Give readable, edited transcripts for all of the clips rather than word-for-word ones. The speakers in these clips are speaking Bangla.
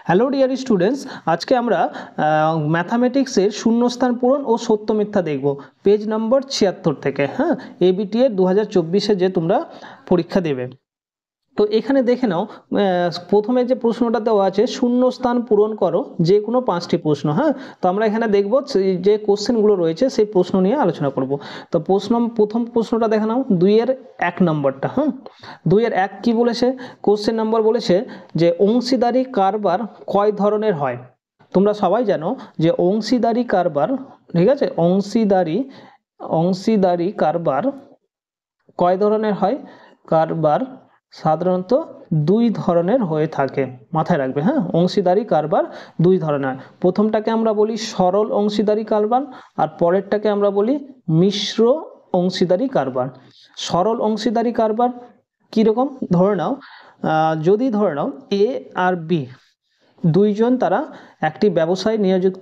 হ্যালো ডিয়ার স্টুডেন্টস, আজকে আমরা ম্যাথামেটিক্সের শূন্যস্থান পূরণ ও সত্য মিথ্যা দেখব পেজ নম্বর 76 থেকে। হ্যাঁ, এবিটিএ 2024-এ যে তোমরা পরীক্ষা দেবে। তো এখানে দেখে নাও, প্রথমে যে প্রশ্নটা দেওয়া আছে শূন্যস্থান পূরণ করো যে কোনো 5টি প্রশ্ন। হ্যাঁ, তো আমরা এখানে দেখব যে কোশ্চেনগুলো রয়েছে সেই প্রশ্ন নিয়ে আলোচনা করব। তো প্রথম প্রশ্নটা দেখে নাও, 2-এর 1 নম্বরটা। হ্যাঁ, 2-এর 1 কি বলেছে? কোশ্চেন নম্বর বলেছে যে অংশীদারি কারবার কয় ধরনের হয়। তোমরা সবাই জানো যে অংশীদারি কারবার, ঠিক আছে, অংশীদারি কারবার কয় ধরনের হয়? কারবার সাধারণত 2 ধরনের হয়ে থাকে, মাথায় রাখবে। হ্যাঁ, অংশীদারি কারবার 2 ধরনের। প্রথমটাকে আমরা বলি সরল অংশীদারি কারবার, আর পরেরটাকে আমরা বলি মিশ্র অংশীদারি কারবার। সরল অংশীদারি কারবার কীরকম? ধরে নাও, যদি ধরে নাও এ আর বি দুইজন তারা একটি ব্যবসায়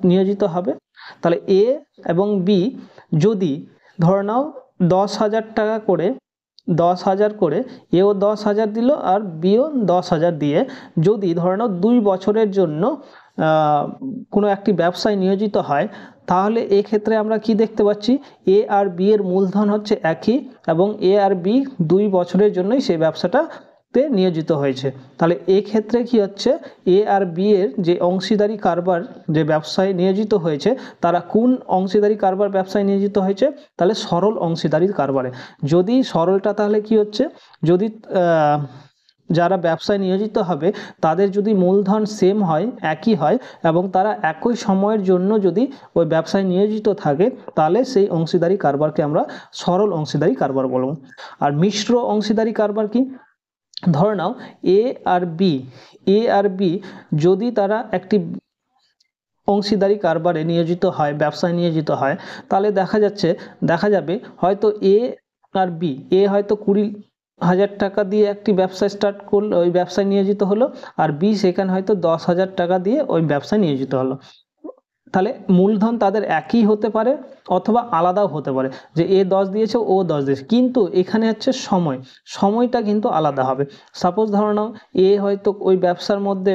নিয়োজিত হবে, তাহলে এ এবং বি যদি ধরে নাও 10,000 টাকা করে, 10,000 করে, এও 10,000 দিল আর বিও 10,000 দিয়ে যদি ধরে নাও 2 বছরের জন্য কোনো একটি ব্যবসায় নিয়োজিত হয়, তাহলে এক্ষেত্রে আমরা কি দেখতে পাচ্ছি? এ আর বি এর মূলধন হচ্ছে একই এবং এ আর বি 2 বছরের জন্যই সেই ব্যবসাটাতে নিয়োজিত হয়েছে। তাহলে এক্ষেত্রে কি হচ্ছে? এ আর বি এর যে অংশীদারি কারবার যে ব্যবসায় নিয়োজিত হয়েছে, তারা কোন অংশীদারি কারবার ব্যবসায় নিয়োজিত হয়েছে? তাহলে সরল অংশীদারি কারবারে। যদি সরলটা, তাহলে কি হচ্ছে? যদি যারা ব্যবসায় নিয়োজিত হবে তাদের যদি মূলধন সেম হয়, একই হয়, এবং তারা একই সময়ের জন্য যদি ওই ব্যবসায় নিয়োজিত থাকে, তাহলে সেই অংশীদারি কারবারকে আমরা সরল অংশীদারি কারবার বলব। আর মিশ্র অংশীদারি কারবার কি? ধরে নাও এ আর বি যদি তারা একটি অংশীদারি কারবারে নিয়োজিত হয়, ব্যবসায় নিয়োজিত হয়, তাহলে দেখা যাবে হয়তো এ আর বি, এ হয়তো 20,000 টাকা দিয়ে একটি ব্যবসায় স্টার্ট করলো, ওই ব্যবসায় নিয়োজিত হলো, আর বি সেখানে হয়তো 10,000 টাকা দিয়ে ওই ব্যবসায় নিয়োজিত হলো। তাহলে মূলধন তাদের একই হতে পারে অথবা আলাদাও হতে পারে, যে এ 10 দিয়েছে ও 10 দিয়েছে, কিন্তু এখানে হচ্ছে সময়টা কিন্তু আলাদা হবে। সাপোজ ধরে নাও এ হয়তো ওই ব্যবসার মধ্যে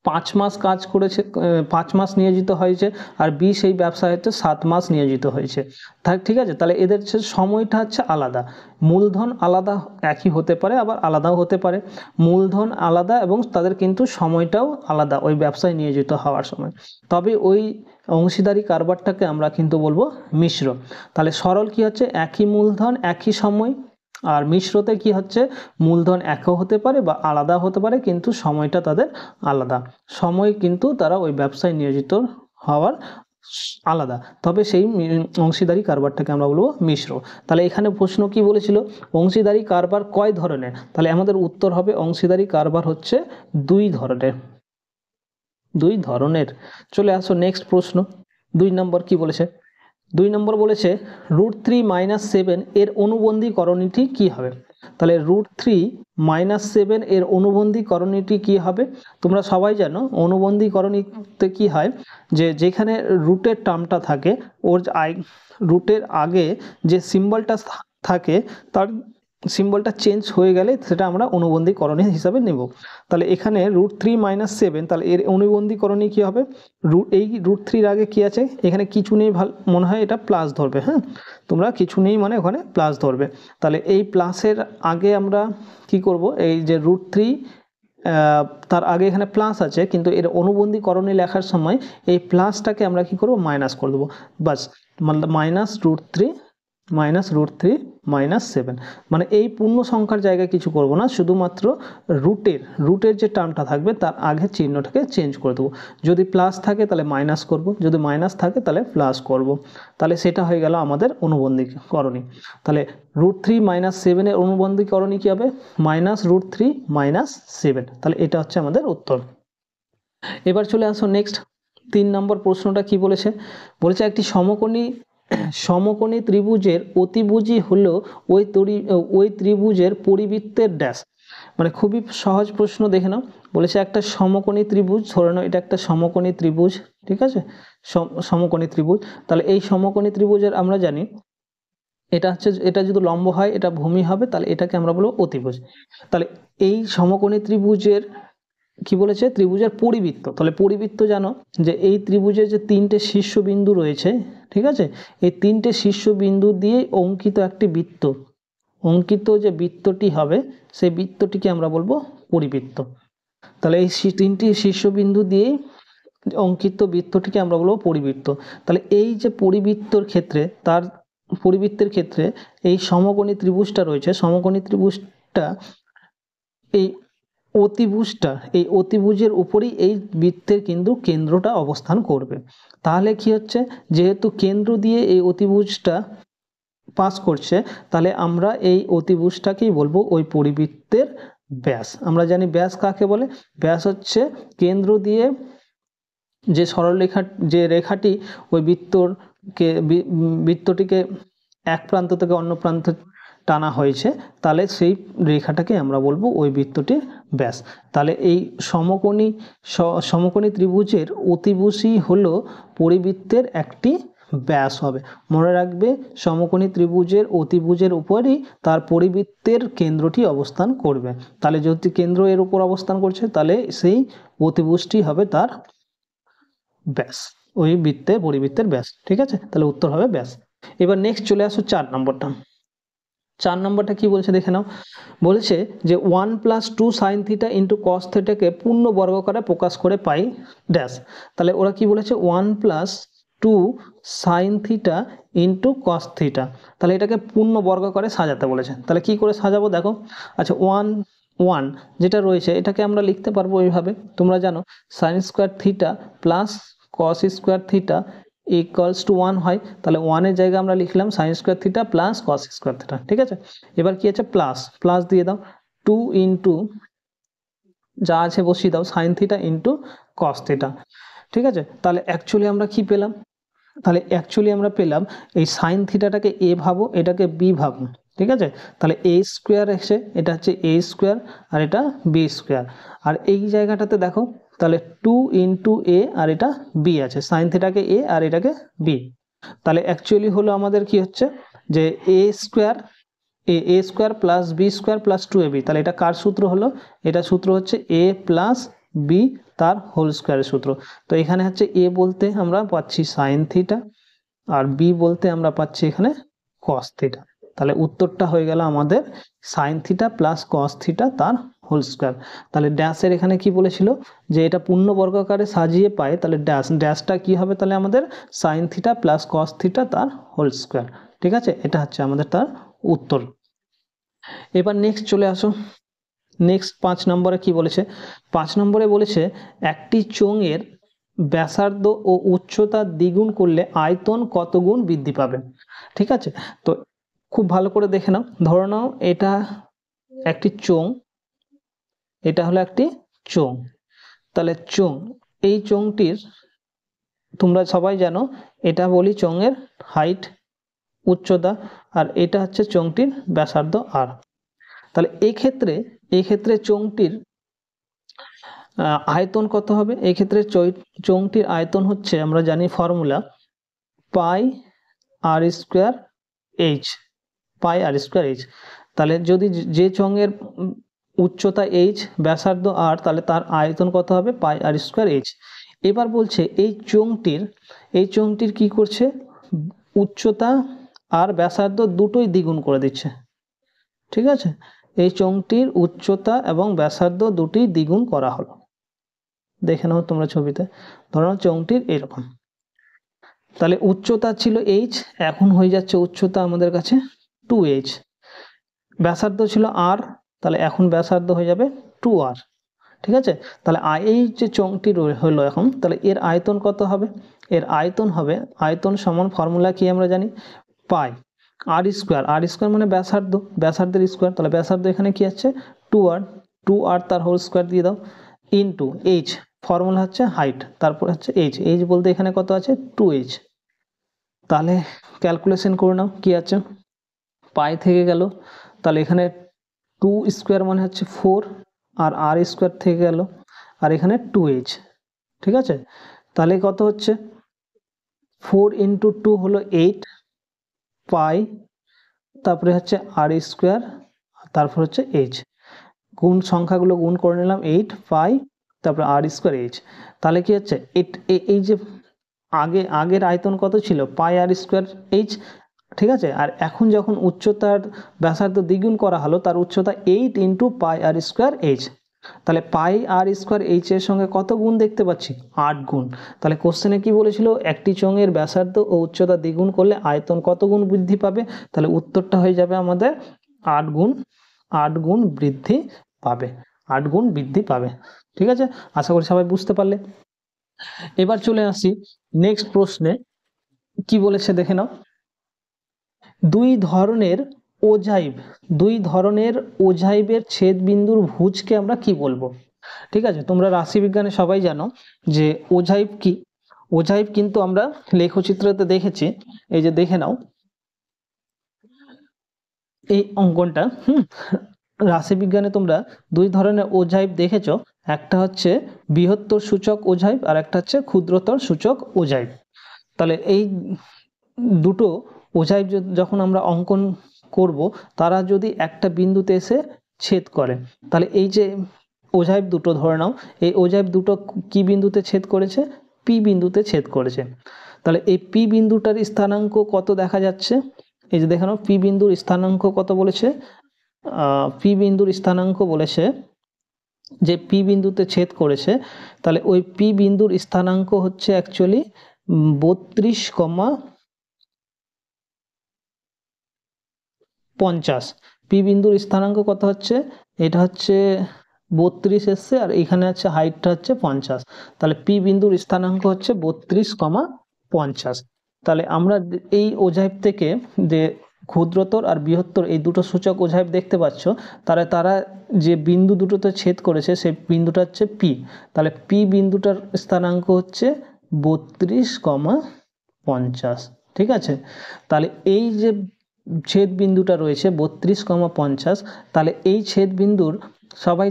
5 মাস কাজ করেছে, 5 মাস নিয়োজিত হয়েছে, আর বি সেই ব্যবসায় হচ্ছে 7 মাস নিয়োজিত হয়েছে। ঠিক আছে, তাহলে এদের সময়টা হচ্ছে আলাদা। মূলধন আলাদা, একই হতে পারে আবার আলাদাও হতে পারে। মূলধন আলাদা এবং তাদের কিন্তু সময়টাও আলাদা ওই ব্যবসায় নিয়োজিত হওয়ার সময়। তবে ওই অংশীদারি কারবারটাকে আমরা কিন্তু বলবো মিশ্র। তাহলে সরল কি হচ্ছে? একই মূলধন একই সময়। আর মিশ্রতে কি হচ্ছে? মূলধন একও হতে পারে বা আলাদা হতে পারে, কিন্তু সময়টা তাদের আলাদা। সময় কিন্তু তারা ওই ব্যবসায় নিয়োজিত হওয়ার আলাদা, তবে সেই অংশীদারি কারবারটাকে আমরা বলবো মিশ্র। তাহলে এখানে প্রশ্ন কি বলেছিল? অংশীদারি কারবার কয় ধরনের? তাহলে আমাদের উত্তর হবে অংশীদারি কারবার হচ্ছে 2 ধরনের। চলে আসো নেক্সট প্রশ্ন। 2 নম্বর কি বলেছে? 2 নম্বর বলেছে √3 - 7 এর অনুবন্ধী করণীটি কি হবে? তাহলে √3 - 7 এর অনুবন্ধী করণীটি কি হবে? তোমরা সবাই জানো অনুবন্ধী করণীতে কি হয়, যে যেখানে রুটের টার্মটা থাকে, ওর রুটের আগে যে সিম্বলটা থাকে তার সিম্বলটা চেঞ্জ হয়ে গেলে সেটা আমরা অনুবন্ধী করণী হিসাবে নেব। তাহলে এখানে √3 - 7, তাহলে এর অনুবন্ধী করণী কি হবে? এই √3 আগে কি আছে? এখানে কিছু নেই, মনে হয় এটা প্লাস ধরবে। হ্যাঁ, তোমরা কিছু নেই মানে ওখানে প্লাস ধরবে। তাহলে এই প্লাসের আগে আমরা কি করব? এই যে √3 তার আগে এখানে প্লাস আছে, কিন্তু এর অনুবন্ধী করণী লেখার সময় এই প্লাসটাকে আমরা কি করব? মাইনাস করে দেবো। বাস, -√3 - 7, মানে এই পূর্ণ সংখ্যার জায়গায় কিছু করব না, শুধুমাত্র রুটের যে টার্মটা থাকবে তার আগের চিহ্নটাকে চেঞ্জ করে দেবো। যদি প্লাস থাকে তাহলে মাইনাস করব, যদি মাইনাস থাকে তাহলে প্লাস করব। তাহলে সেটা হয়ে গেল আমাদের অনুবন্ধী করণী। তাহলে √3 - 7 এর অনুবন্ধী করণী কি হবে? -√3 - 7। তাহলে এটা হচ্ছে আমাদের উত্তর। এবার চলে আসো নেক্সট 3 নম্বর প্রশ্নটা কি বলেছে? বলেছে একটি সমকোণী ত্রিভুজের অতিভুজই হলো ওই ত্রিভুজের পরিবৃত্তের ড্যাশ। মানে খুবই সহজ প্রশ্ন, দেখে নাও। বলেছে একটা সমকোণী ত্রিভুজ, ধরে নাও এটা একটা সমকোণী ত্রিভুজ, ঠিক আছে, সমকোণী ত্রিভুজ। তাহলে এই সমকোণী ত্রিভুজের আমরা জানি এটা যদি লম্ব হয় এটা ভূমি হবে, তাহলে এটাকে আমরা বলবো অতিভুজ। তাহলে এই সমকোণী ত্রিভুজের কি বলেছে ত্রিভুজের পরিবৃত্ত, তাহলে পরিবৃত্ত জানো যে এই ত্রিভুজের যে তিনটে শীর্ষবিন্দু রয়েছে, ঠিক আছে, এই তিনটে শীর্ষবিন্দু দিয়ে অঙ্কিত একটি বৃত্ত, অঙ্কিত যে বৃত্তটি হবে সেই বৃত্তটিকে আমরা বলবো পরিবৃত্ত। তাহলে এই তিনটি শীর্ষবিন্দু দিয়ে অঙ্কিত বৃত্তটিকে আমরা বলবো পরিবৃত্ত। তাহলে এই যে পরিবৃত্তর ক্ষেত্রে, তার পরিবৃত্তের ক্ষেত্রে এই সমকোণী ত্রিভুজটা রয়েছে, সমকোণী ত্রিভুজটা এই এই অতিভুজের উপরেই এই বৃত্তের কিন্তু কেন্দ্রটা অবস্থান করবে। তাহলে কি হচ্ছে, যেহেতু কেন্দ্র দিয়ে এই অতিভুজটা পাস করছে, তাহলে আমরা এই অতিভুজটাকেই বলবো ওই পরিবৃত্তের ব্যাস। আমরা জানি ব্যাস কাকে বলে, ব্যাস হচ্ছে কেন্দ্র দিয়ে যে সরলরেখা, যে রেখাটি ওই বৃত্তটিকে এক প্রান্ত থেকে অন্য প্রান্তে টানা হয়েছে, তাহলে সেই রেখাটাকে আমরা বলবো ওই বৃত্তটির ব্যাস। তাহলে এই সমকোণী ত্রিভুজের অতিভুজই হলো পরিবৃত্তের একটি ব্যাস হবে। মনে রাখবে, সমকোণী ত্রিভুজের অতিভুজের উপরই তার পরিবৃত্তের কেন্দ্রটি অবস্থান করবে। তাহলে যদি কেন্দ্র এর উপর অবস্থান করছে, তাহলে সেই অতিভুজটি হবে তার ব্যাস, ওই পরিবৃত্তের ব্যাস। ঠিক আছে, তাহলে উত্তর হবে ব্যাস। এবার নেক্সট চলে আসো 4 নম্বরটা। 4 নম্বরটা কি বলছে দেখে নাও। বলেছে যে 1 + 2 sin θ × cos θ কে পূর্ণ বর্গাকারে প্রকাশ করে পাই ড্যাশ। তাহলে ওরা কি বলেছে 1 + 2 sin θ × cos θ, তাহলে এটাকে পূর্ণ বর্গাকারে সাজাতে বলেছে। তাহলে কি করে সাজাবো দেখো। আচ্ছা, 1 যেটা রয়েছে এটাকে আমরা লিখতে পারবো এইভাবে, তোমরা জানো sin² θ + cos² θ = 1 হয়। তাহলে 1 এর জায়গায় আমরা লিখলাম sin² θ + cos² θ। ঠিক আছে, এবার কি আছে প্লাস দিয়ে দাও 2 × যা আছে বসিয়ে দাও sin θ × cos θ। ঠিক আছে, তাহলে অ্যাকচুয়ালি আমরা কি পেলাম, তাহলে অ্যাকচুয়ালি আমরা পেলাম এই sin থিটাটাকে a ভাবো, এটাকে b ভাবো। ঠিক আছে, তাহলে a² এসে এটা হচ্ছে a² আর এটা b²। আর এই জায়গাটাতে দেখো তাহলে 2 × a আর এটা b আছে, sin থিটাকে a আর এটাকে b। তাহলে অ্যাকচুয়ালি হলো আমাদের কি হচ্ছে যে a² + b² + 2ab। তাহলে এটা কার সূত্র হলো, এটা সূত্র হচ্ছে a + b তার হোল স্কোয়ারের সূত্র। তো এখানে হচ্ছে a বলতে আমরা পাচ্ছি sin θ আর b বলতে আমরা পাচ্ছি এখানে cos θ। তাহলে উত্তরটা হয়ে গেল আমাদের sin θ + cos θ তার হোল স্কোয়ার। তাহলে ড্যাশের এখানে কি বলেছিল যে এটা পূর্ণ বর্গাকারে সাজিয়ে পায়, তাহলে ড্যাশটা কি হবে তাহলে আমাদের sin θ + cos θ তার হোল স্কোয়ার। ঠিক আছে, এটা হচ্ছে আমাদের তার উত্তর। এবার নেক্সট চলে আসো, নেক্সট 5 নম্বরে কি বলেছে। 5 নম্বরে বলেছে একটি চোঙের ব্যাসার্ধ ও উচ্চতা দ্বিগুণ করলে আয়তন কত গুণ বৃদ্ধি পাবে। ঠিক আছে, তো খুব ভালো করে দেখে নাও। ধরে নাও এটা একটি চোঙ, এটা হলো একটি চোঙ। তাহলে চোঙ, এই চোঙটির তোমরা সবাই জানো এটা বলি চোঙের হাইট, উচ্চতা, আর এটা হচ্ছে চোঙটির ব্যাসার্ধ r। তাহলে এই ক্ষেত্রে চোঙটির আয়তন কত হবে। এই ক্ষেত্রে চোঙটির আয়তন হচ্ছে, আমরা জানি ফর্মুলা πr²h, πr²h। তাহলে যদি যে চোঙের উচ্চতা h, ব্যাসার্ধ r, তাহলে তার আয়তন কত হবে πr²h। এবার বলছে এই চোঙটির কি করছে, উচ্চতা আর ব্যাসার্ধ দুটোই দ্বিগুণ করে দিচ্ছে। ঠিক আছে, এই চোঙটির উচ্চতা এবং ব্যাসার্ধ দুটি দ্বিগুণ করা হলো। দেখে নাও তোমরা ছবিতে, ধরো চোঙটির এরকম। তাহলে উচ্চতা ছিল h, এখন হয়ে যাচ্ছে উচ্চতা আমাদের কাছে 2h। ব্যাসার্ধ ছিল r, তাহলে এখন ব্যাসার্ধ হয়ে যাবে 2r। ঠিক আছে, তাহলে এই যে চোঙটি হলো এখন, তাহলে এর আয়তন কত হবে। এর আয়তন হবে, আয়তন সমান ফর্মুলা কি আমরা জানি পাই r² মানে ব্যাসার্ধের স্কোয়ার। তাহলে ব্যাসার্ধ এখানে কি আছে 2r তার হোল স্কোয়ার দিয়ে দাও ইন্টু h, ফর্মুলা হচ্ছে হাইট, তারপর হচ্ছে h বলতে এখানে কত আছে 2h। তাহলে ক্যালকুলেশন করে নাও কি আছে, পাই থেকে গেল, তাহলে এখানে 2² মানে হচ্ছে 4 আর r² থেকে গেল, আর এখানে 2h। ঠিক আছে, তাহলে কত হচ্ছে 4 × 2 হলো 8 পাই, তারপরে হচ্ছে r², তারপর হচ্ছে h। সংখ্যাগুলো গুণ করে নিলাম 8 পাই তারপরে আর স্কোয়ার এইচ। তাহলে কি হচ্ছে এই যে আগের আয়তন কত ছিল, পাই আর স্কোয়ার এইচ, ঠিক আছে। আর এখন যখন উচ্চতার ব্যাসার্ধ দ্বিগুণ করা হলো, তার উচ্চতা 8 ইন্টু পাই আর স্কোয়ার এইচ। তাহলে পাই আর স্কোয়ার এইচ এর সঙ্গে কত গুণ দেখতে পাচ্ছি, 8 গুণ। তাহলে কোশ্চেনে কি বলেছিল, একটি চোঙের ব্যাসার্ধ ও উচ্চতা দ্বিগুণ করলে আয়তন কত গুণ বৃদ্ধি পাবে। তাহলে উত্তরটা হয়ে যাবে আমাদের 8 গুণ, 8 গুণ বৃদ্ধি পাবে, 8 গুণ বৃদ্ধি পাবে। ঠিক আছে, আশা করি সবাই বুঝতে পারলে। এবার চলে আসি নেক্সট প্রশ্নে, কি বলেছে দেখে নাও। দুই ধরনের ওজাইবের ছেদ বিন্দুর ভুজকে আমরা কি বলবো। ঠিক আছে, তোমরা রাশিবিজ্ঞানে সবাই জানো যে ওজাইব কি। ওজাইব কিন্তু আমরা লেখচিত্রতে দেখেছি, এই যে দেখে নাও এই অঙ্কনটা। রাশিবিজ্ঞানে তোমরা দুই ধরনের ওজাইব দেখেছো, একটা হচ্ছে বৃহত্তর সূচক ওজাইব আর একটা হচ্ছে ক্ষুদ্রতর সূচক ওজাইব। তাহলে এই দুটো ওজাইব যখন আমরা অঙ্কন করব, তারা যদি একটা বিন্দুতে এসে ছেদ করে, তাহলে এই যে ওজাইব দুটো ধরে নাও, এই ওজাইব দুটো কি বিন্দুতে ছেদ করেছে, পি বিন্দুতে ছেদ করেছে। তাহলে এই পি বিন্দুটার স্থানাঙ্ক কত দেখা যাচ্ছে, এই যে দেখে নাও পি বিন্দুর স্থানাঙ্ক কত বলেছে, পি বিন্দুর স্থানাঙ্ক বলেছে যে পি বিন্দুতে ছেদ করেছে, তাহলে ওই পি বিন্দুর স্থানাঙ্ক হচ্ছে অ্যাকচুয়ালি 32,50। পি বিন্দুর স্থানাঙ্ক কত হচ্ছে, এটা হচ্ছে 32 এসছে, আর এখানে আছে হাইটটা হচ্ছে 50। তাহলে পি বিন্দুর স্থানাঙ্ক হচ্ছে 32,50। তাহলে আমরা এই ওজাইব থেকে যে ক্ষুদ্রতর আর বৃহত্তর এই দুটো সূচক ওজাইব দেখতে পাচ্ছ, তারা যে বিন্দু দুটোতে ছেদ করেছে সেই বিন্দুটা হচ্ছে পি। তাহলে পি বিন্দুটার স্থানাঙ্ক হচ্ছে 32,50। ঠিক আছে, তাহলে এই যে ছেদ বিন্দুটা রয়েছে 32,50, তাহলে এই ছেদ বিন্দুর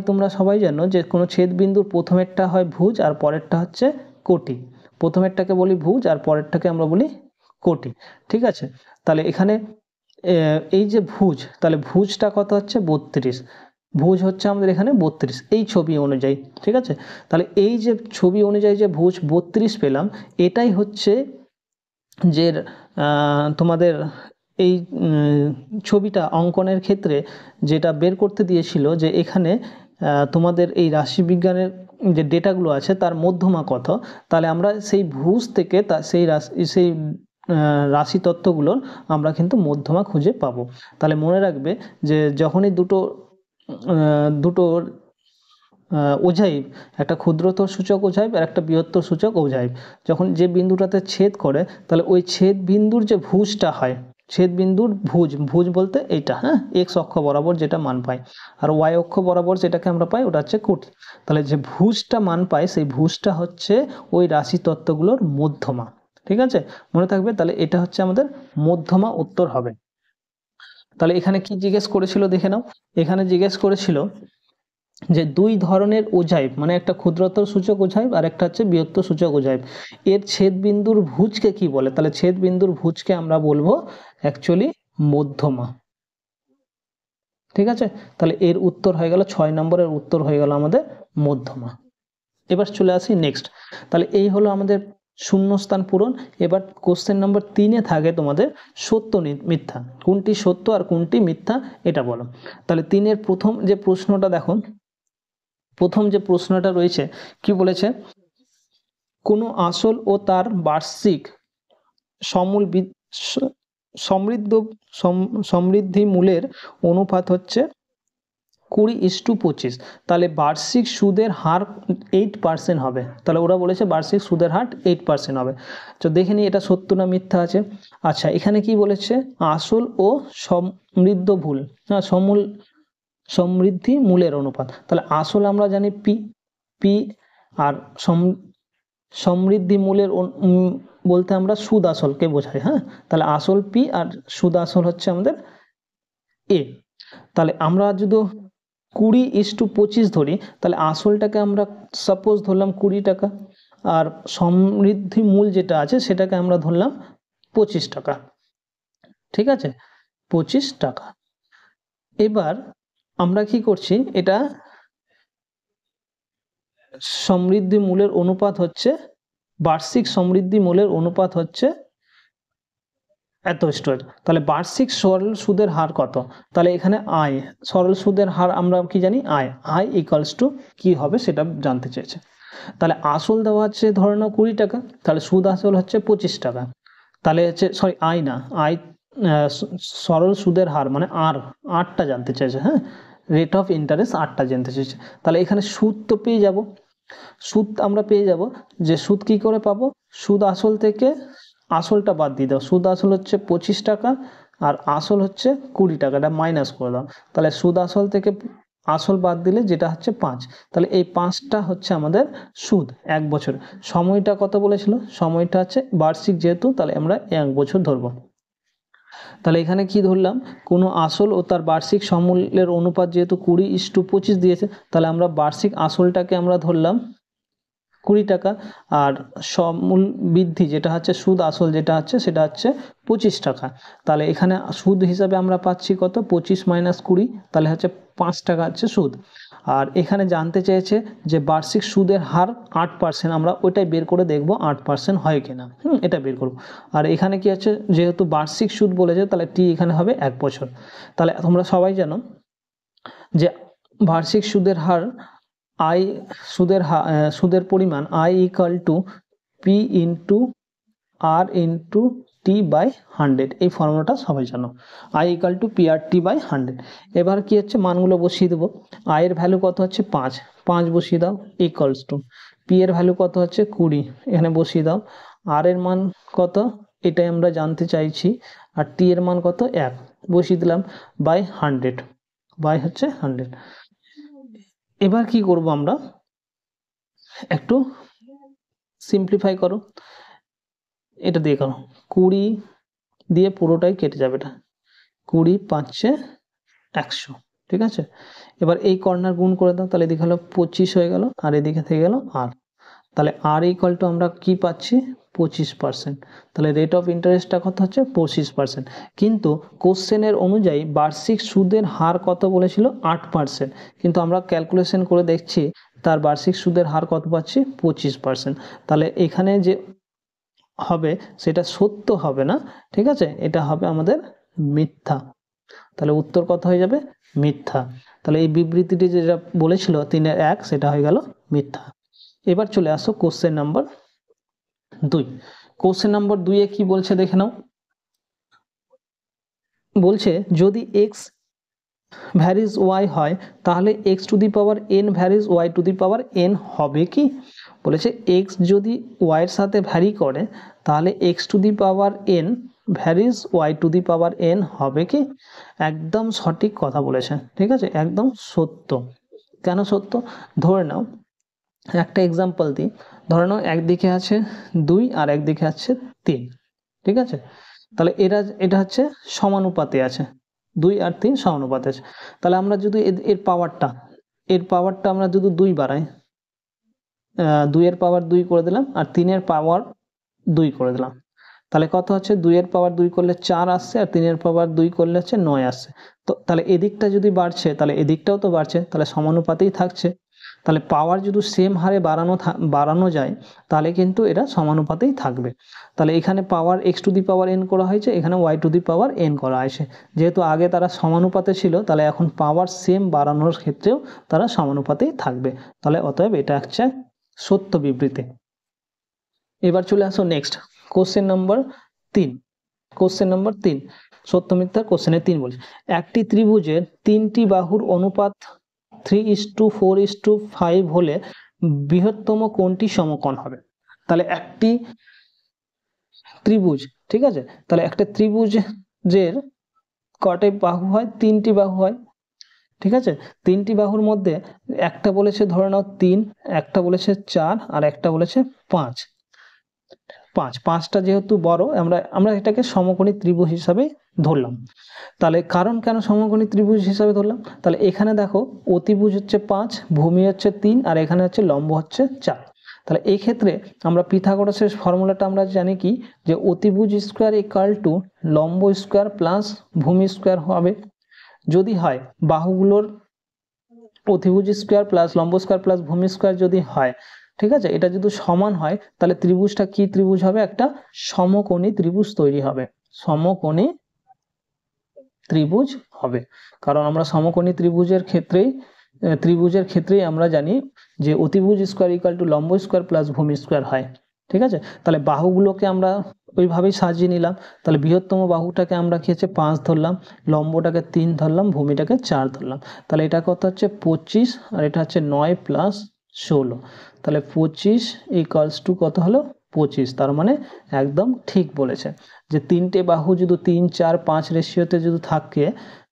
তোমরা সবাই জানো যে কোনো ছেদ বিন্দুর প্রথমেরটা হয় ভুজ আর পরেরটা হচ্ছে কোটি। প্রথমেরটাকে বলি ভুজ আর পরেরটাকে আমরা বলি কোটি। ঠিক আছে, তাহলে এখানে এই যে ভুজ, তাহলে ভুজটা কত হচ্ছে 32, ভুজ হচ্ছে আমাদের এখানে 32 এই ছবি অনুযায়ী। ঠিক আছে, তাহলে এই যে ছবি অনুযায়ী যে ভুজ 32 পেলাম, এটাই হচ্ছে যে তোমাদের এই ছবিটা অঙ্কনের ক্ষেত্রে যেটা বের করতে দিয়েছিল, যে এখানে তোমাদের এই রাশিবিজ্ঞানের যে ডেটাগুলো আছে তার মধ্যমা কত। তাহলে আমরা সেই ভুজ থেকে সেই রাশি তত্ত্বগুলোর আমরা কিন্তু মধ্যমা খুঁজে পাবো। তাহলে মনে রাখবে যে যখনই দুটো ওজাইব, একটা ক্ষুদ্রতর সূচক ওজাইব আর একটা বৃহত্তর সূচক ওজাইব, যখন যে বিন্দুটাতে ছেদ করে, তাহলে ওই ছেদ বিন্দুর যে ভুজটা হয়, ছেদ বিন্দুর ভুজ বলতে এইটা, হ্যাঁ, এক্স অক্ষ বরাবর যেটা মান পাই, আর ওয়াই অক্ষ বরাবর যেটাকে আমরা পাই ওটা হচ্ছে কোটি। তাহলে যে ভুজটা মান পাই সেই ভুজটা হচ্ছে ওই রাশি তত্ত্বগুলোর মধ্যমা। ঠিক আছে, মনে থাকবে। তাহলে এটা হচ্ছে আমাদের মধ্যমা উত্তর হবে। তাহলে এখানে কি জিজ্ঞেস করেছিল দেখে নাও, এখানে জিজ্ঞেস করেছিল যে দুই ধরনের ওজাইব, মানে একটা ক্ষুদ্রতর সূচক ওজাইব আর একটা হচ্ছে বৃহত্তর সূচক ওজাইব, এর ছেদ বিন্দুর ভুজকে কি বলে। তাহলে ছেদ বিন্দুর ভুজকে আমরা বলবো অ্যাকচুয়ালি মধ্যমা। ঠিক আছে, তাহলে এর উত্তর হয়ে গেল 6 নম্বরের উত্তর হয়ে গেল আমাদের মধ্যমা। এবার চলে আসি নেক্সট। তাহলে এই হলো আমাদের শূন্যস্থান পূরণ। এবার কোশ্চেন নম্বর 3-এ থাকে তোমাদের সত্য মিথ্যা, কোনটি সত্য আর কোনটি মিথ্যা এটা বলো। তাহলে 3-এর প্রথম যে প্রশ্নটা দেখো, প্রথম যে প্রশ্নটা রয়েছে কি বলেছে, কোনো আসল ও তার বার্ষিক সমৃদ্ধি মূলের অনুপাত হচ্ছে 20:25। তাহলে বার্ষিক সুদের হার 8% হবে। তাহলে ওরা বলেছে বার্ষিক সুদের হার 8% হবে। তো দেখে নিই এটা সত্য না মিথ্যা আছে। আচ্ছা, এখানে কি বলেছে, আসল ও সমৃদ্ধি মূলের অনুপাত। তাহলে আসল আমরা জানি পি, আর সমৃদ্ধি মূলের বলতে আমরা সুদ আসলকে বোঝাই। হ্যাঁ, তাহলে আসল পি আর সুদ আসল হচ্ছে আমাদের এ। তাহলে আমরা যদি 20:25 ধরি, তাহলে আসলটাকে আমরা সাপোজ ধরলাম 20 টাকা, আর সমৃদ্ধি মূল যেটা আছে সেটাকে আমরা ধরলাম 25 টাকা। ঠিক আছে, 25 টাকা। এবার আমরা কি করছি, এটা সমৃদ্ধি মূলের অনুপাত হচ্ছে, বার্ষিক সমৃদ্ধি মূলের অনুপাত হচ্ছে এত স্টোরেজ। তাহলে বার্ষিক সরল সুদের হার কত? তাহলে এখানে আয়, সরল সুদের হার আমরা কি জানি, আয়, আয় ইকুয়ালস টু কি হবে সেটা জানতে চেয়েছে। তাহলে আসল দেওয়া হচ্ছে ধরে নাও 20 টাকা, তাহলে সুদ আসল হচ্ছে 25 টাকা। তাহলে হচ্ছে সরি আয় না, আয় সরল সুদের হার মানে আরটা জানতে চাইছে, হ্যাঁ, রেট অফ ইন্টারেস্ট আরটা জানতে চাইছে। তাহলে এখানে সুদ তো পেয়ে যাব, সুদ আমরা পেয়ে যাব, যে সুদ কি করে পাবো, সুদ আসল থেকে আসলটা বাদ দিয়ে দাও, সুদ আসল হচ্ছে 25 টাকা আর আসল হচ্ছে 20 টাকা, এটা মাইনাস করে দাও। তাহলে সুদ আসল থেকে আসল বাদ দিলে যেটা হচ্ছে 5, তাহলে এই 5টা হচ্ছে আমাদের সুদ 1 বছর। সময়টা কত বলেছিল, সময়টা হচ্ছে বার্ষিক যেহেতু, তাহলে আমরা 1 বছর ধরবো। তাহলে এখানে কি ধরলাম, কোনো আসল ও তার বার্ষিক সমূল্যের অনুপাত যেহেতু 20:25 দিয়েছে, তাহলে আমরা বার্ষিক আসলটাকে আমরা ধরলাম 20 টাকা, আর সমূল বৃদ্ধি যেটা হচ্ছে সুদ আসল যেটা হচ্ছে সেটা হচ্ছে 25 টাকা। তাহলে এখানে সুদ হিসাবে আমরা পাচ্ছি কত, 25 মাইনাস 20, তাহলে হচ্ছে 5 টাকা হচ্ছে সুদ। আর এখানে জানতে চেয়েছে যে বার্ষিক সুদের হার 8%, আমরা ওইটাই বের করে দেখব 8% হয় কিনা, এটা বের করব। আর এখানে কি আছে, যেহেতু বার্ষিক সুদ বলেছে তাহলে টি এখানে হবে 1 বছর। তাহলে তোমরা সবাই জানো যে বার্ষিক সুদের হার আয়, সুদের পরিমাণ I equal to P into R into T by 100, এই ফর্মুলাটা সবাই জানো, I equal to P R T by 100। এবার কি হচ্ছে, মানগুলো বসিয়ে দেবো। আয়ের ভ্যালু কত হচ্ছে 5 বসিয়ে দাও, ইকুয়ালস টু পি এর ভ্যালু কত হচ্ছে 20, এখানে বসিয়ে দাও। আর এর মান কত এটাই আমরা জানতে চাইছি, আর টি এর মান কত 1 বসিয়ে দিলাম, বাই 100, বাই হচ্ছে 100। এবার কি করব আমরা, একটু সিম্পলিফাই করো, এটা দিয়ে করো, 20 দিয়ে পুরোটাই কেটে যাবে, এটা 20 5 100, ঠিক আছে। এবার এই কর্নার গুণ করে দাও, তাহলে এদিকে হলো 25 হয়ে গেল, আর এদিকে থেকে গেল আর, তাহলে আর ইকুয়াল টু আমরা কি পাচ্ছি 25%। তাহলে রেট অফ ইন্টারেস্টটা কত হচ্ছে 25%। কিন্তু কোশ্চেনের অনুযায়ী বার্ষিক সুদের হার কত বলেছিল 8%, কিন্তু আমরা ক্যালকুলেশন করে দেখছি তার বার্ষিক সুদের হার কত পাচ্ছি 25%। তাহলে এখানে যে হবে সেটা সত্য হবে না, ঠিক আছে, এটা হবে আমাদের মিথ্যা। তাহলে উত্তর কত হয়ে যাবে, মিথ্যা। তাহলে এই বিবৃতিটি যেটা বলেছিল 3-1 সেটা হয়ে গেল মিথ্যা। এবার চলে আসো কোশ্চেন নাম্বার 2। কোশ্চেন নাম্বার 2 এ কি বলছে দেখে নাও, বলছে যদি x ভ্যারিজ y হয় তাহলে x to the power n varies y to the power n হবে কি। বলেছে x যদি y এর সাথে ভ্যারি করে তাহলে x to the power n varies y to the power n হবে কি। একদম সঠিক কথা বলেছে, ঠিক আছে, একদম সত্য। কেন সত্য, ধরে নাও একটা এক্সাম্পল দিই, ধরে নাও একদিকে আছে 2 আর একদিকে আছে 3, ঠিক আছে। তাহলে এটা হচ্ছে সমানুপাতে আছে, 2 আর 3 সমানুপাতে আছে। তাহলে আমরা যদি এর পাওয়ারটা আমরা যদি 2 বাড়াই, 2 এর পাওয়ার 2 করে দিলাম আর 3 এর পাওয়ার 2 করে দিলাম, তাহলে কত হচ্ছে 2 এর পাওয়ার 2 করলে 4 আসছে আর 3 এর পাওয়ার 2 করলে হচ্ছে 9 আসছে। তো তাহলে এদিকটা যদি বাড়ছে তাহলে এদিকটাও তো বাড়ছে, তাহলে সমানুপাতেই থাকছে। তাহলে পাওয়ার যদি সেম হারে বাড়ানো যায় তাহলে কিন্তু এটা সমানুপাতেই থাকবে। তাহলে এখানে পাওয়ার x to the power n করা হয়েছে, এখানে y to the power n করা হয়েছে। যেহেতু আগে তারা সমানুপাতে ছিল তাহলে এখন পাওয়ার সেম বাড়ানোর ক্ষেত্রেও তারা সমানুপাতেই থাকবে। তাহলে অতএব এটা হচ্ছে সত্য বিবৃতি। এবার চলে আসো next question number 3। Question number 3 সত্য মিথ্যা কোশ্চেনে 3 বলছে একটি ত্রিভুজের 3টি বাহুর অনুপাত 3:4:5 হলে বৃহত্তম কোণটি সমকোণ হবে। তাহলে একটি ত্রিভুজ, ঠিক আছে, তাহলে একটা ত্রিভুজের কয়টি বাহু হয়, 3টি বাহু হয়, ঠিক আছে। 3টি বাহুর মধ্যে একটা বলেছে ধরে নাও 3, একটা বলেছে 4 আর একটা বলেছে 5। 5টা যেহেতু বড় আমরা এটাকে সমকোণী ত্রিভুজ হিসাবে ধরলাম। তাহলে কারণ কেন সমকোণী ত্রিভুজ হিসাবে ধরলাম, তাহলে এখানে দেখো অতিভুজ হচ্ছে 5, ভূমি হচ্ছে 3 আর এখানে হচ্ছে লম্ব হচ্ছে 4। তাহলে এই ক্ষেত্রে আমরা পিথাগোরাসের ফর্মুলাটা আমরা জানি কি, যে অতিভুজ স্কোয়ার ইকুয়াল টু লম্ব স্কোয়ার প্লাস ভূমি স্কোয়ার হবে। যদি হয় বাহুগুলোর অতিভুজ স্কোয়ার প্লাস লম্ব স্কোয়ার প্লাস ভূমি স্কোয়ার যদি হয়, ঠিক আছে, এটা যদি সমান হয় তাহলে ত্রিভুজটা কি ত্রিভুজ হবে? একটা সমকোণী ত্রিভুজ তৈরি হবে, সমকোণী ত্রিভুজ হবে। কারণ আমরা সমকোণী ত্রিভুজের ক্ষেত্রেই আমরা জানি যে অতিভুজ স্কোয়ার ইকুয়াল টু লম্ব স্কোয়ার প্লাস ভূমি স্কোয়ার হয়, ঠিক আছে। তাহলে বাহুগুলোকে আমরা ওইভাবেই সাজিয়ে নিলাম। তাহলে বৃহত্তম বাহুটাকে আমরা কি হচ্ছে 5 ধরলাম, লম্বটাকে 3 ধরলাম, ভূমিটাকে 4 ধরলাম। তাহলে এটা কত হচ্ছে 25, আর এটা হচ্ছে 9 প্লাস 16। তাহলে 25 ইকুয়ালস টু কত হলো? 25। তার মানে একদম ঠিক বলেছে যে তিনটে বাহু যদি 3, 4, 5 রেশিওতে যদি থাকে,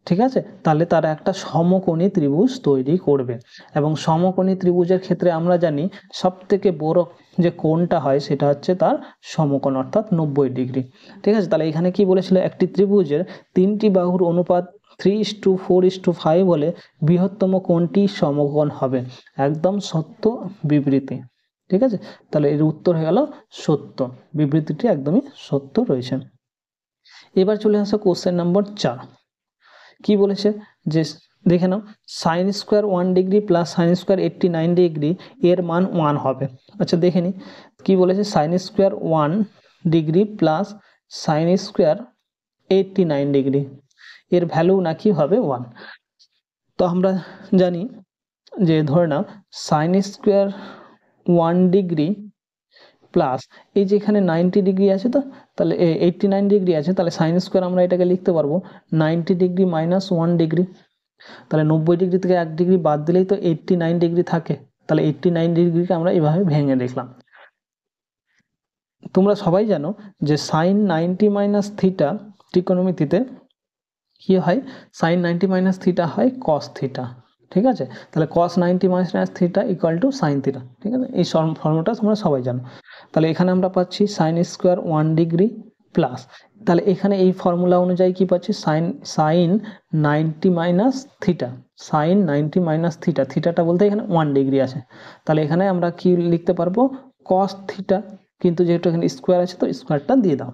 ঠিক আছে, তাহলে তারা একটা সমকোণী ত্রিভুজ তৈরি করবে। এবং সমকোণী ত্রিভুজের ক্ষেত্রে আমরা জানি সব থেকে বড় যে কোণটা হয় সেটা হচ্ছে তার সমকোণ, অর্থাৎ 90 ডিগ্রি, ঠিক আছে। তাহলে এখানে কি বলেছিল? একটি ত্রিভুজের তিনটি বাহুর অনুপাত 3:4:5 হলে বৃহত্তম কোণটি সমকোণ হবে। একদম সত্য বিবৃতি, ঠিক আছে। তাহলে এর উত্তর হয়ে গেল সত্য, বিবৃতিটি একদমই সত্য রয়েছে। এবার চলে আসো কোশ্চেন নম্বর 4। কি বলেছে? যে দেখে নাও, sine square 1 degree plus sine square 89 degree এর মান 1 হবে। আচ্ছা দেখে নি কি বলেছে? Sine square 1 degree plus sine square 89 degree এর ভ্যালু নাকি হবে 1। তো আমরা জানি যে ধরে নাও সাইন স্কোয়ার 1 ডিগ্রি প্লাস এই যে এখানে 90 ডিগ্রি আছে, তো তাহলে 89 ডিগ্রি আছে, তাহলে সাইন স্কোয়ার আমরা এটাকে লিখতে পারবো 90 ডিগ্রি মাইনাস 1 ডিগ্রি। তাহলে 90 ডিগ্রি থেকে 1 ডিগ্রি বাদ দিলেই তো 89 ডিগ্রি থাকে। তাহলে 89 ডিগ্রিকে আমরা এভাবে ভেঙে লিখলাম। তোমরা সবাই জানো যে সাইন 90 মাইনাস থিটা ত্রিকোণমিতিতে কি হয়? সাইন 90 মাইনাস থিটা হয় কস থিটা, ঠিক আছে। তাহলে কস 90 minus theta equal to sine theta, ঠিক আছে। এই ফর্মুলাটা তোমরা সবাই জানো। তাহলে এখানে আমরা পাচ্ছি সাইন স্কোয়ার 1 ডিগ্রি প্লাস, তাহলে এখানে এই ফর্মুলা অনুযায়ী কি পাচ্ছি? Sine 90 minus theta, sine 90 minus theta, থিটাটা বলতে এখানে 1 ডিগ্রি আছে। তাহলে এখানে আমরা কি লিখতে পারবো? কস থিটা, কিন্তু যেহেতু এখানে স্কোয়ার আছে তো স্কোয়ারটা দিয়ে দাও।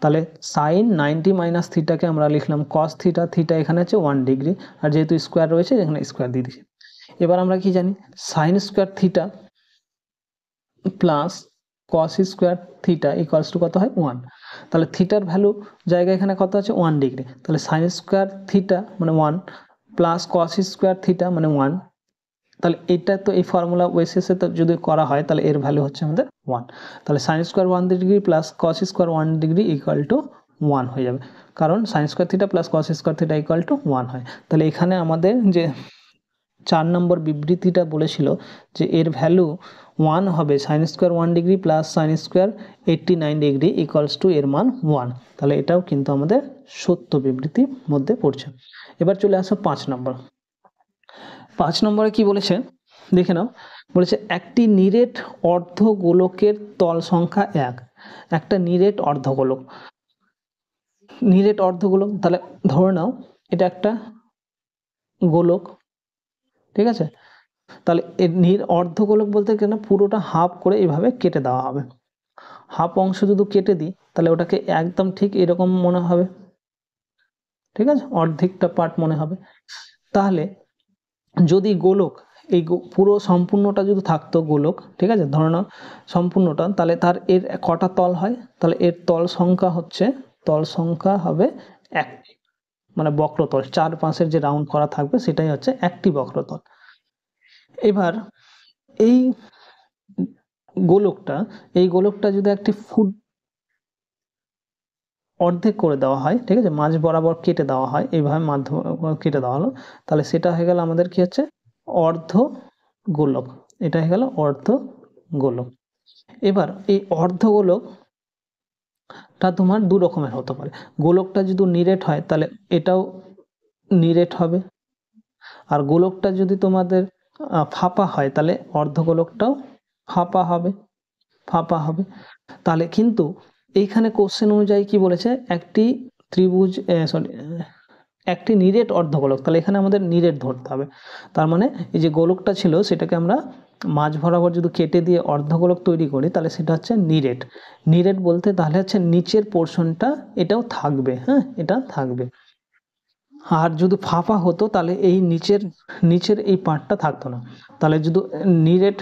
তাহলে সাইন 90 মাইনাস থিটাকে আমরা লিখলাম কস থিটা, থিটা এখানে আছে 1 ডিগ্রি, আর যেহেতু স্কোয়ার রয়েছে এখানে স্কোয়ার দিয়ে দিচ্ছি। এবার আমরা কি জানি? Sine square theta plus cos square theta equals to কত হয়? 1। তাহলে থিটার ভ্যালু জায়গায় এখানে কত আছে? 1 ডিগ্রি। তাহলে সাইন স্কোয়ার থিটা মানে 1 প্লাস কস স্কোয়ার থিটা মানে 1। তাহলে এটা তো এই ফর্মুলা বেসিসে তো যদি করা হয় তাহলে এর ভ্যালু হচ্ছে আমাদের 1। তাহলে sign square 1 degree plus cos square 1 degree equal to 1 হয়ে যাবে, কারণ sine square theta plus cos square theta equal to 1 হয়। তাহলে এখানে আমাদের যে 4 নম্বর বিবৃতিটা বলেছিল যে এর ভ্যালু 1 হবে, sign square 1 degree plus sine square 89 degree equals to এর মান 1। তাহলে এটাও কিন্তু আমাদের সত্য বিবৃতির মধ্যে পড়ছে। এবার চলে আসো 5 নম্বর। 5 নম্বরে কি বলেছে দেখে নাও। বলেছে একটি নিরেট অর্ধগোলকের তল সংখ্যা 1। একটা নিরেট অর্ধগোলক, নিরেট অর্ধগোলক, তাহলে ধরে নাও এটা একটা গোলক, ঠিক আছে। তাহলে এর অর্ধগোলক বলতে কেন পুরোটা হাফ করে এভাবে কেটে দেওয়া হবে। হাফ অংশ যদি কেটে দিই তাহলে ওটাকে একদম ঠিক এরকম মনে হবে, ঠিক আছে, অর্ধেকটা পার্ট মনে হবে। তাহলে যদি গোলক এই পুরো সম্পূর্ণটা যদি থাকতো গোলক, ঠিক আছে, ধরে নাও সম্পূর্ণটা, তাহলে তার এর কটা তল হয়? তাহলে এর তল সংখ্যা হবে 1, মানে বক্রতল, 4 পাশের যে রাউন্ড করা থাকবে সেটাই হচ্ছে একটি বক্রতল। এবার এই গোলকটা যদি একটি ফুট অর্ধেক করে দেওয়া হয়, ঠিক আছে, মাঝ বরাবর কেটে দেওয়া হয়, এইভাবে মাধ্যমে কেটে দেওয়া হলো, তাহলে সেটা হয়ে গেল আমাদের কি হচ্ছে? অর্ধ গোলক। এটা হয়ে গেল অর্ধ গোলক। এবার এই অর্ধ গোলকটা তোমার দু রকমের হতে পারে। গোলকটা যদি নিরেট হয় তাহলে এটাও নিরেট হবে, আর গোলকটা যদি তোমাদের ফাঁপা হয় তাহলে অর্ধগোলকটাও ফাঁপা হবে। তাহলে কিন্তু এইখানে কোশ্চেন অনুযায়ী কি বলেছে? একটি ত্রিভুজ একটি নিরেট অর্ধগোলক, তাহলে এখানে আমাদের নিরেট ধরতে হবে। তার মানে এই যে গোলকটা ছিল সেটাকে আমরা মাঝ বরাবর যদি কেটে দিয়ে অর্ধগোলক তৈরি করি তাহলে সেটা হচ্ছে নিরেট বলতে তাহলে হচ্ছে নিচের পোর্শনটা এটাও থাকবে, হ্যাঁ, এটা থাকবে। আর যদি ফাঁপা হতো তাহলে এই নিচের এই পার্টটা থাকতো না। তাহলে যদি নিরেট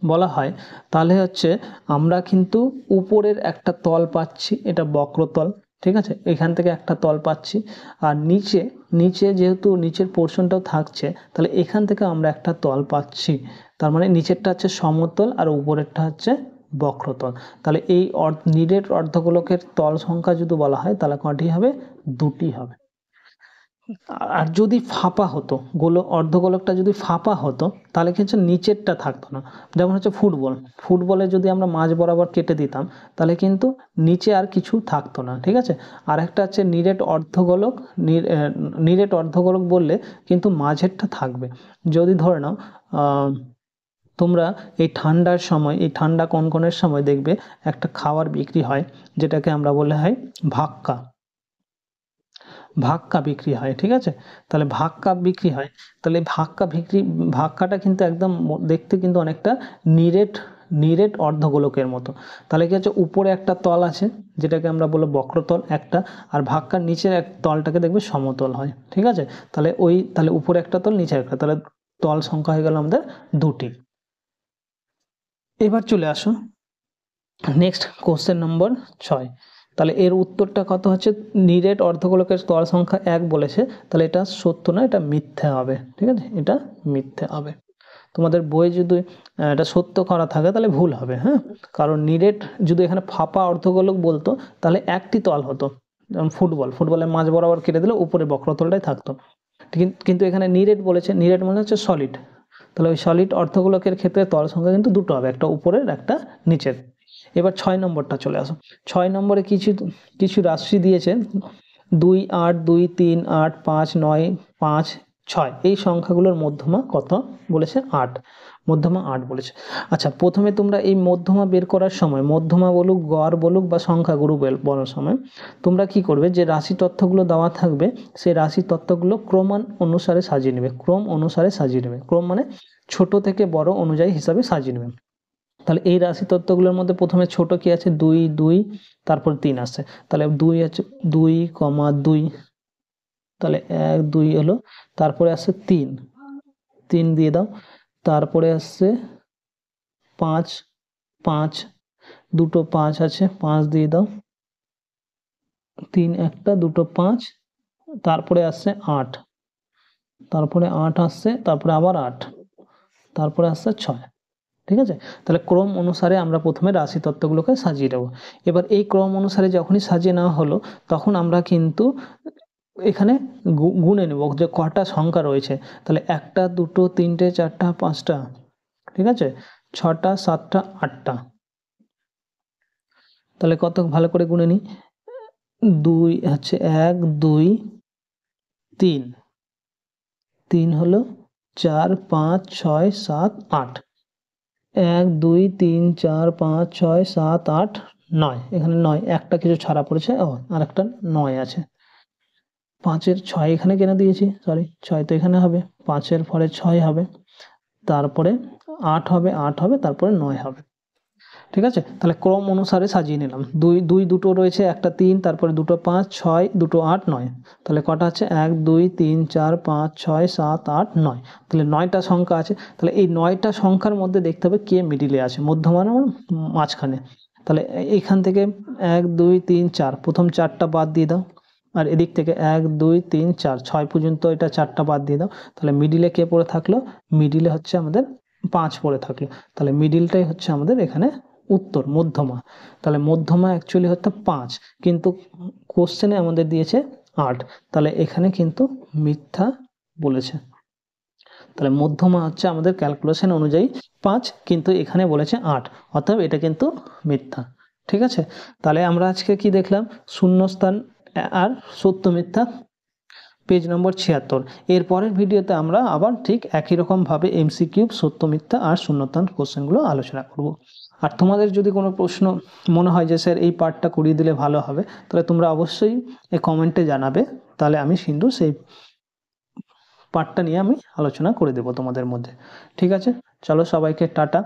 বলা হয় তাহলে হচ্ছে আমরা কিন্তু উপরের একটা তল পাচ্ছি, এটা বক্রতল, ঠিক আছে, এখান থেকে একটা তল পাচ্ছি। আর নিচে যেহেতু নিচের পোর্শনটাও থাকছে, তাহলে এখান থেকে আমরা একটা তল পাচ্ছি। তার মানে নিচেরটা হচ্ছে সমতল আর উপরেরটা হচ্ছে বক্রতল। তাহলে এই নিরেট অর্ধগোলকের তল সংখ্যা যদি বলা হয় তাহলে কয়টি হবে? দুটি হবে। আর যদি ফাঁপা হতো, অর্ধগোলকটা যদি ফাঁপা হতো তাহলে কিন্তু নিচেরটা থাকতো না। যেমন হচ্ছে ফুটবলে যদি আমরা মাঝ বরাবর কেটে দিতাম তাহলে কিন্তু নিচে আর কিছু থাকতো না, ঠিক আছে। আর একটা হচ্ছে নিরেট অর্ধগোলক বললে কিন্তু মাঝেরটা থাকবে। যদি ধরে নাও তোমরা এই ঠান্ডার সময়, এই ঠান্ডা কনকনের সময় দেখবে একটা খাবার বিক্রি হয় যেটাকে আমরা বলে হয় ভাক্কা বিক্রি হয়, ঠিক আছে। তাহলে ভাক্কা বিক্রি হয়, তাহলে ভাক্কাটা কিন্তু একদম দেখতে কিন্তু অনেকটা নিরেট অর্ধগোলকের মতো। তাহলে কি হচ্ছে, উপরে একটা তল আছে যেটাকে আমরা বলবো বক্রতল একটা, আর ভাক্কার নিচের এক তলটাকে দেখবে সমতল হয়, ঠিক আছে। তাহলে উপরে একটা তল, নিচে একটা, তাহলে তল সংখ্যা হয়ে গেল আমাদের দুটি। এবার চলে আসো নেক্সট কোশ্চেন নম্বর 6। তাহলে এর উত্তরটা কত হচ্ছে? নিরেট অর্ধগোলকের তল সংখ্যা 1 বলেছে, তাহলে এটা সত্য না, এটা মিথ্যে হবে, ঠিক আছে, এটা মিথ্যে হবে। তোমাদের বই যদি এটা সত্য করা থাকে তাহলে ভুল হবে, হ্যাঁ। কারণ নিরেট যদি এখানে ফাঁপা অর্ধগোলক বলতো তাহলে একটি তল হতো, যেমন ফুটবলের মাঝ বরাবর কেটে দিলে উপরে বক্রতলটাই থাকতো। কিন্তু এখানে নিরেট বলেছে, নিরেট মানে হচ্ছে সলিড, তাহলে ওই সলিড অর্ধগোলকের ক্ষেত্রে তল সংখ্যা কিন্তু দুটো হবে, একটা উপরের একটা নিচের। এবার 6 নম্বরটা চলে আসো। 6 নম্বরে কিছু রাশি দিয়েছে 2, 8, 2, 3, 8, 5, 9, 5, 6, এই সংখ্যাগুলোর মধ্যমা কত বলেছে? 8, মধ্যমা 8 বলেছে। আচ্ছা, প্রথমে তোমরা এই মধ্যমা বের করার সময়, মধ্যমা বলুক, গড় বলুক বা সংখ্যাগুরু বলার সময় তোমরা কি করবে, যে রাশি তথ্যগুলো দেওয়া থাকবে সেই রাশি তথ্যগুলো ক্রম অনুসারে সাজিয়ে নেবে। ক্রম মানে ছোট থেকে বড় অনুযায়ী হিসাবে সাজিয়ে নেবে। তাহলে এই রাশি তত্ত্বগুলোর মধ্যে প্রথমে ছোট কি আছে? 2, 2, তারপর 3 আসছে। তাহলে 2 আছে 2, 2, তাহলে 1, 2 হলো। তারপরে আসছে 3 দিয়ে দাও। তারপরে আসছে 5, 5, দুটো 5 আছে, 5 দিয়ে দাও। 3 একটা, দুটো 5, তারপরে আসছে 8, তারপরে 8 আসছে, তারপরে আবার 8, তারপরে আসছে 6, ঠিক আছে। তাহলে ক্রম অনুসারে আমরা প্রথমে রাশি তত্ত্বগুলোকে সাজিয়ে দেবো। এবার এই ক্রম অনুসারে যখনই সাজিয়ে নেওয়া হলো তখন আমরা কিন্তু এখানে গুনে নেব যে কটা সংখ্যা রয়েছে। তাহলে 1টা, 2টো, 3টে, 4টা, 5টা, ঠিক আছে, 6টা, 7টা, 8টা। তাহলে কত ভালো করে গুনে নিই। 2 হচ্ছে 1, 2, 3, 3 হলো 4, 5, 6, 7, 8, 1, 2, 3, 4, 5, 6, 7, 8, 9, এখানে 9, একটা কিছু ছাড়া পড়েছে, আর একটা 9 আছে। 5-এর 6 এখানে কেন দিয়েছি? সরি, 6 তো এখানে হবে, 5-এর পরে 6 হবে, তারপরে 8 হবে, তারপরে 9 হবে, ঠিক আছে। তাহলে ক্রম অনুসারে সাজিয়ে নিলাম। 2 দুটো রয়েছে, একটা 3, তারপরে দুটো 5, 6, দুটো 8, 9, তাহলে কটা আছে? 1, 2, 3, 4, 5, 6, 7, 8, 9, তাহলে 9টা সংখ্যা আছে। তাহলে এই 9টা সংখ্যার মধ্যে দেখতে হবে কে মিডিলে আছে, মধ্যমান মাঝখানে। তাহলে এইখান থেকে 1, 2, 3, 4, প্রথম 4টা বাদ দিয়ে দাও, আর এদিক থেকে 1, 2, 3, 4, 6 পর্যন্ত এটা 4টা বাদ দিয়ে দাও। তাহলে মিডিলে কে পড়ে থাকলো? মিডিলে হচ্ছে আমাদের 5 পড়ে থাকলো। তাহলে মিডিলটাই হচ্ছে আমাদের এখানে উত্তর, মধ্যমা। তাহলে মধ্যমা অ্যাকচুয়ালি হচ্ছে 5, কিন্তু কোশ্চেনে আমাদের দিয়েছে 8, তাহলে এখানে কিন্তু মিথ্যা বলেছে। তাহলে মধ্যমা হচ্ছে আমাদের ক্যালকুলেশন অনুযায়ী 5, কিন্তু এখানে বলেছে 8, অর্থাৎ এটা কিন্তু মিথ্যা, ঠিক আছে। তাহলে আমরা আজকে কি দেখলাম? শূন্যস্থান আর সত্য মিথ্যা, পেজ নম্বর 76। এর পরের ভিডিওতে আমরা আবার ঠিক একই রকমভাবে এমসিকিউ, সত্য মিথ্যা আর শূন্যস্থান কোশ্চেনগুলো আলোচনা করব। আর তোমাদের যদি কোনো প্রশ্ন মনে হয় যে স্যার এই পার্টটা করিয়ে দিলে ভালো হবে, তাহলে তোমরা অবশ্যই এই কমেন্টে জানাবে, তাহলে আমি কিন্তু সেই পার্টটা নিয়ে আমি আলোচনা করে দেবো তোমাদের মধ্যে, ঠিক আছে। চলো, সবাইকে টাটা।